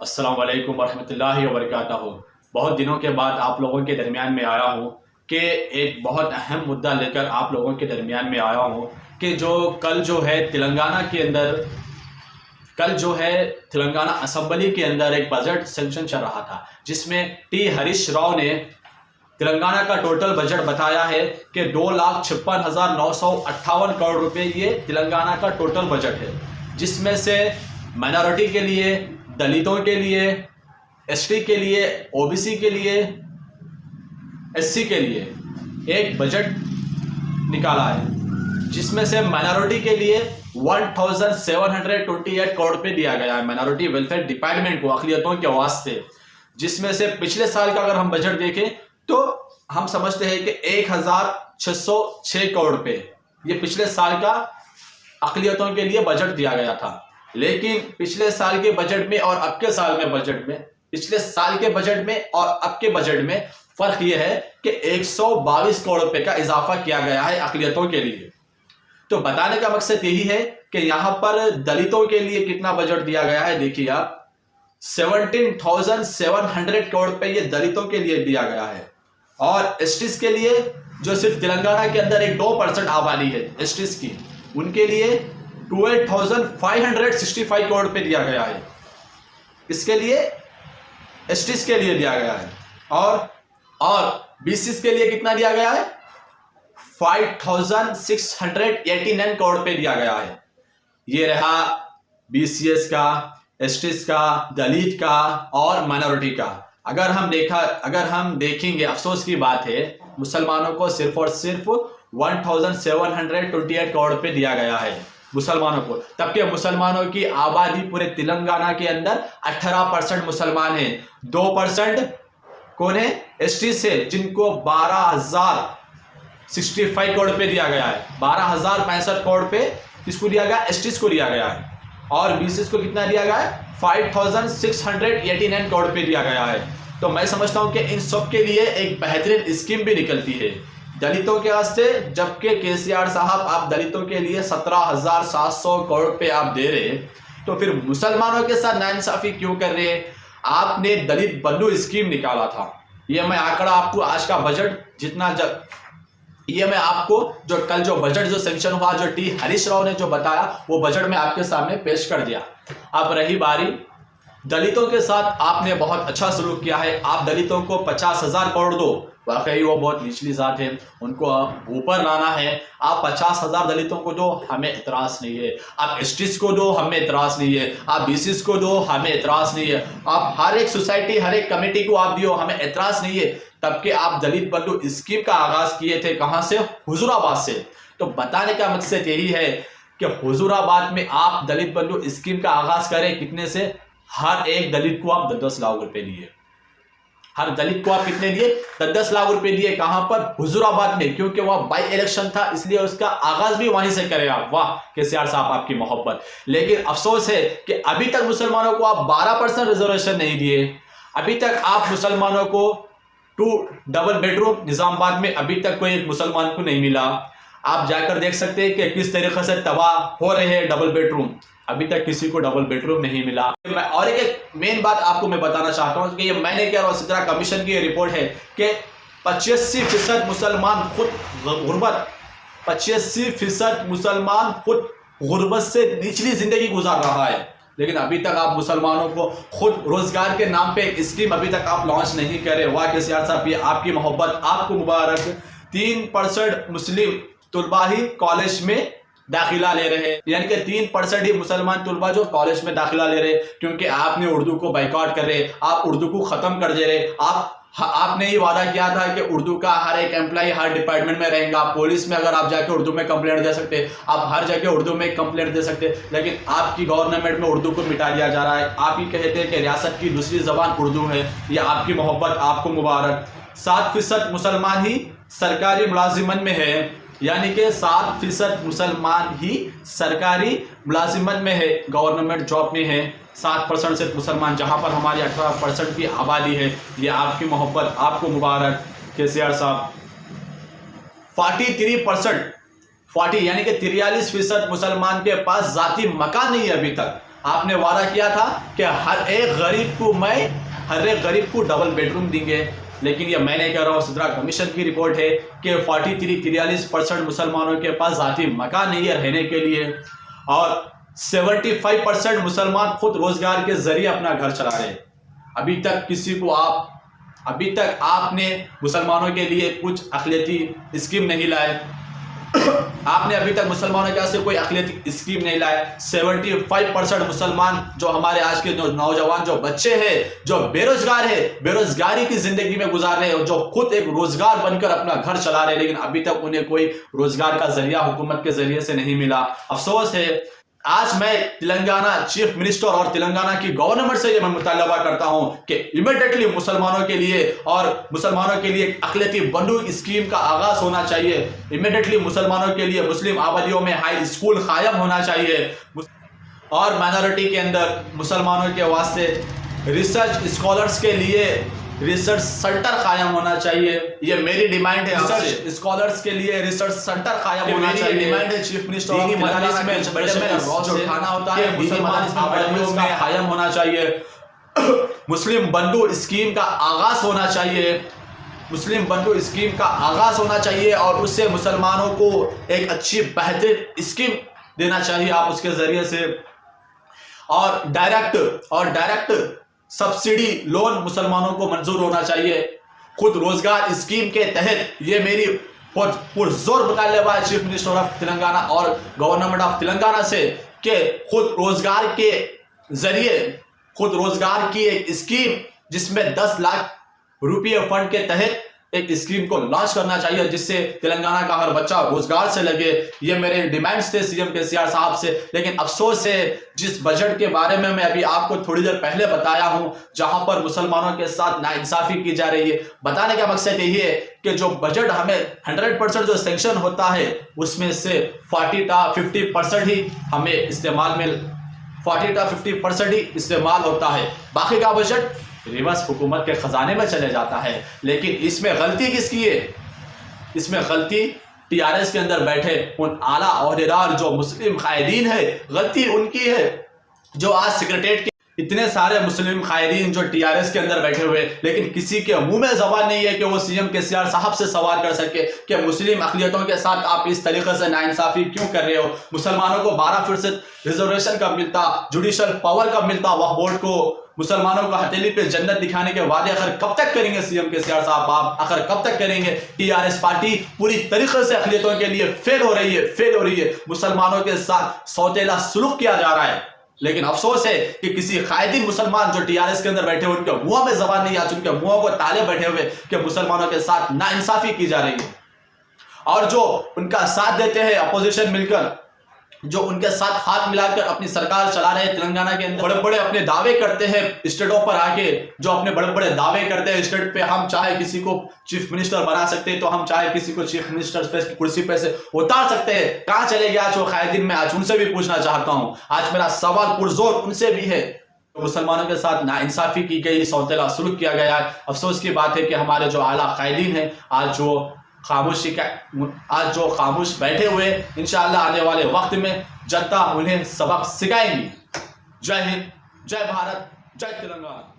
अस्सलाम वालेकुम वरहमतुल्लाहि वबरकातुहू। बहुत दिनों के बाद आप लोगों के दरमियान में आया हूँ कि एक बहुत अहम मुद्दा लेकर आप लोगों के दरमियान में आया हूँ कि कल जो है तेलंगाना असम्बली के अंदर एक बजट सेंक्शन चल रहा था, जिसमें टी हरीश राव ने तेलंगाना का टोटल बजट बताया है कि 2,56,958 करोड़ रुपए ये तेलंगाना का टोटल बजट है, जिसमें से माइनॉरिटी के लिए, दलितों के लिए, एसटी के लिए, ओबीसी के लिए, एससी के लिए एक बजट निकाला है, जिसमें से माइनॉरिटी के लिए 1,728 करोड़ रुपए दिया गया है माइनॉरिटी वेलफेयर डिपार्टमेंट को अक़लियतों के वास्ते। जिसमें से पिछले साल का अगर हम बजट देखें तो हम समझते हैं कि 1,606 करोड़ रुपए ये पिछले साल का अक़लियतों के लिए बजट दिया गया था। लेकिन पिछले साल के बजट में और अब के साल में बजट में, पिछले साल के बजट में और अब के बजट में फर्क यह है कि 122 करोड़ रुपए का इजाफा किया गया है अक़लियतों के लिए। तो बताने का मकसद यही है कि यहां पर दलितों के लिए कितना बजट दिया गया है। देखिए आप, 17,700 करोड़ रुपए ये दलितों के लिए दिया गया है, और एसटीज के लिए, जो सिर्फ तेलंगाना के अंदर एक 2% आबादी है एसटीज की, उनके लिए 12,565 करोड़ रुपए दिया गया है। इसके लिए एसटीज के लिए दिया गया है। और बीसीज के लिए कितना दिया गया है? 5,689 करोड़ रुपए दिया गया है। ये रहा बीसीएस का, एसटीज का, दलित का और माइनॉरिटी का। अगर हम देखेंगे, अफसोस की बात है, मुसलमानों को सिर्फ और सिर्फ 1,728 करोड़ रुपए दिया गया है मुसलमानों को, तबकि मुसलमानों की आबादी पूरे तेलंगाना के अंदर 18% मुसलमान हैं। 2% कौन है? एसटी से, जिनको 12,065 करोड़ रुपए दिया गया है। 12,065 करोड़ रुपए किसको दिया गया? एसटीज को दिया गया है। और बीसीएस को कितना दिया गया है? 5,689 करोड़ रुपए दिया गया है। तो मैं समझता हूं कि इन सब के लिए एक बेहतरीन स्कीम भी निकलती है दलितों के वास्ते। जबकि केसीआर साहब, आप दलितों के लिए 17,700 करोड़ रुपए आप दे रहे, तो फिर मुसलमानों के साथ नाइंसाफी क्यों कर रहे हैं? आपने दलित बंधु स्कीम निकाला था। ये मैं आंकड़ा आपको, आज का बजट ये मैं आपको जो बजट सेंक्शन हुआ, जो टी हरीश राव ने जो बताया, वो बजट में आपके सामने पेश कर दिया। अब रही बारी दलितों के साथ, आपने बहुत अच्छा सलूक किया है। आप दलितों को 50,000 करोड़ दो, वाकई वो बहुत निचली जात है, उनको ऊपर लाना है। आप 50,000 दलितों को दो, हमें इतराज नहीं है। आप एसटीज को दो, हमें इतराज नहीं है। आप बीसीस को दो, हमें इतराज नहीं है। आप हर एक सोसाइटी, हर एक कमेटी को आप दियो, हमें इतराज नहीं है। तब के आप दलित बंधु स्कीम का आगाज किए थे, कहां से? हुजूराबाद से। तो बताने का मकसद यही है कि हुजूराबाद में आप दलित बंधु स्कीम का आगाज करें। कितने से? हर एक दलित को आप 10-10 लाख रुपए दिए। हर दलित को आप कितने दिए? 10-10 लाख रुपए दिए। कहां पर? हुजूराबाद में, क्योंकि वह बाई इलेक्शन था, इसलिए उसका आगाज भी वहीं से करें आप। वाह केसीआर साहब, आपकी मोहब्बत। लेकिन अफसोस है कि अभी तक मुसलमानों को आप 12% रिजर्वेशन नहीं दिए। अभी तक आप मुसलमानों को 2 डबल बेडरूम निजामाबाद में अभी तक कोई एक मुसलमान को नहीं मिला। आप जाकर देख सकते हैं कि किस तरीके से तबाह हो रहे हैं डबल बेडरूम। अभी तक किसी को डबल बेडरूम नहीं मिला। और एक मेन बात आपको मैं बताना चाहता हूं कि ये मैं नहीं कह रहा हूं, सिद्रा कमीशन की रिपोर्ट है कि 85% मुसलमान खुद गुर्बत 85% मुसलमान खुद गुर्बत से निचली जिंदगी गुजार रहा है। लेकिन अभी तक आप मुसलमानों को खुद रोजगार के नाम पे एक स्कीम अभी तक आप लॉन्च नहीं करे। वाह केसीआर साहब, ये आपकी मोहब्बत, आपको मुबारक। 3% मुस्लिम तुलबा ही कॉलेज में दाखिला ले रहे हैं, यानी कि 3% ही मुसलमान तुलबा जो कॉलेज में दाखिला ले रहे, क्योंकि आपने उर्दू को बाइकआउट कर रहे, आप उर्दू को खत्म कर दे रहे। आपने ही वादा किया था कि उर्दू का हर एक एम्प्लॉय हर डिपार्टमेंट में रहेगा। पुलिस में अगर आप जाके उर्दू में कंप्लेंट दे सकते, आप हर जगह उर्दू में कंप्लेंट दे सकते, लेकिन आपकी गवर्नमेंट में उर्दू को मिटा दिया जा रहा है। आप ही कहते हैं कि रियासत की दूसरी जबान उर्दू है। ये आपकी मोहब्बत, आपको मुबारक। 7% मुसलमान ही सरकारी मुलाजिमत में है, यानी कि 7% मुसलमान ही सरकारी मुलाजिमत में है, गवर्नमेंट जॉब में है। 7% सिर्फ मुसलमान, जहां पर हमारी 18% की आबादी है। ये आपकी मोहब्बत, आपको मुबारक केसीआर साहब। 43% यानी कि 43% मुसलमान के पास जाती मकान नहीं है अभी तक। आपने वादा किया था कि हर एक गरीब को डबल बेडरूम देंगे, लेकिन ये मैं नहीं कह रहा हूँ, सदरा कमीशन की रिपोर्ट है कि 43% मुसलमानों के पास ज़ाती मकान नहीं है रहने के लिए, और 75% मुसलमान खुद रोजगार के जरिए अपना घर चला रहे। अभी तक आपने मुसलमानों के लिए कुछ अक़लियती स्कीम नहीं लाए। आपने अभी तक मुसलमानों के वास्ते कोई अक़लियती स्कीम नहीं लाए। 75% मुसलमान जो हमारे आज के जो नौजवान जो बच्चे हैं, जो बेरोजगार है, बेरोजगारी की जिंदगी में गुजार रहे हैं, जो खुद एक रोजगार बनकर अपना घर चला रहे हैं, लेकिन अभी तक उन्हें कोई रोजगार का जरिया हुकूमत के जरिए से नहीं मिला। अफसोस है। आज मैं तेलंगाना चीफ मिनिस्टर और तेलंगाना की गवर्नमेंट से ये मैं मुतालबा करता हूं कि इमीडिएटली मुसलमानों के लिए एक अक़लियती बंदूक स्कीम का आगाज होना चाहिए। इमीडिएटली मुसलमानों के लिए मुस्लिम आबादियों में हाई स्कूल कायम होना चाहिए, और माइनॉरिटी के अंदर मुसलमानों के वास्ते रिसर्च स्कॉलर्स के लिए रिसर्च सेंटर कायम होना चाहिए। ये मेरी डिमांड है। रिसर्च स्कॉलर्स के लिए रिसर्च सेंटर कायम होना चाहिए। डिमांड है चीफ मिनिस्टर ऑफ तेलंगाना में जो खाना होता है मुसलमान आबादियों में कायम होना चाहिए। मुस्लिम बंधु स्कीम का आगाज होना चाहिए, और उससे मुसलमानों को एक अच्छी बेहतर स्कीम देना चाहिए आप उसके जरिए से, और डायरेक्ट सब्सिडी लोन मुसलमानों को मंजूर होना चाहिए। खुद रोजगार स्कीम के तहत ये मेरी पुरजोर मुतालबा है चीफ मिनिस्टर ऑफ तेलंगाना और गवर्नमेंट ऑफ तेलंगाना से कि खुद रोजगार की एक स्कीम जिसमें 10 लाख रुपये फंड के तहत एक स्कीम को लॉन्च करना चाहिए, जिससे तेलंगाना का हर बच्चा रोजगार से लगे। ये मेरे डिमांड्स थे सीएम केसीआर साहब से। लेकिन अफसोस है, जिस बजट के बारे में मैं अभी आपको थोड़ी देर पहले बताया हूं, जहां पर मुसलमानों के साथ नाइंसाफी की जा रही है, बताने का मकसद यही है कि जो बजट हमें 100% जो सेंक्शन होता है, उसमें से 40-50% ही हमें इस्तेमाल में 40-50% ही इस्तेमाल होता है। बाकी का बजट रिवर्स हुकूमत के खजाने में चले जाता है। लेकिन इसमें गलती किसकी है? इसमें गलती टीआरएस के अंदर बैठे उन आला ओहदेदार जो मुस्लिम कायदीन है, गलती उनकी है। जो आज सेक्रेटरीट के इतने सारे मुस्लिम कायदीन जो टीआरएस के अंदर बैठे हुए, लेकिन किसी के मुंह में जबान नहीं है कि वो सीएम केसीआर साहब से सवाल कर सके कि मुस्लिम अक़लियतों के साथ आप इस तरीके से नाइंसाफी क्यों कर रहे हो। मुसलमानों को 12% रिजर्वेशन कब मिलता, जुडिशल पावर कब मिलता, वक्फ बोर्ड को मुसलमानों को हथेली पे जन्नत दिखाने के वादे आखिर कब तक करेंगे सीएम केसीआर साहब? आप आखिर कब तक करेंगे? टीआरएस पार्टी पूरी तरीके से अक़लियतों के लिए फेल हो रही है। मुसलमानों के साथ सौतेला सुलूक किया जा रहा है। लेकिन अफसोस है कि किसी कायदी मुसलमान जो टीआरएस के अंदर बैठे हुए, उनके मुंह में जबान नहीं आती, उनके मुंहों को ताले बैठे हुए कि मुसलमानों के साथ नाइंसाफी की जा रही है। और जो उनका साथ देते हैं अपोजिशन मिलकर, जो उनके साथ हाथ मिलाकर अपनी सरकार चला रहे हैं तेलंगाना के अंदर, बड़े बड़े अपने दावे करते हैं स्टेटों पर आके, जो अपने बड़े बड़े दावे करते हैं स्टेट पे, हम चाहे किसी को चीफ मिनिस्टर बना सकते हैं, तो हम चाहे किसी को चीफ मिनिस्टर पे कुर्सी पे से उतार सकते हैं। कहां चले गए आज वो कायदीन? मैं आज उनसे भी पूछना चाहता हूं। आज मेरा सवाल पुरजोर उनसे भी है। मुसलमानों के साथ नाइंसाफी की गई, सौतेला सुलूक किया गया। अफसोस की बात है कि हमारे जो आला कायदीन है आज जो खामोश बैठे हुए, इंशाअल्लाह आने वाले वक्त में जनता उन्हें सबक सिखाएंगी। जय हिंद, जय भारत, जय तेलंगाना।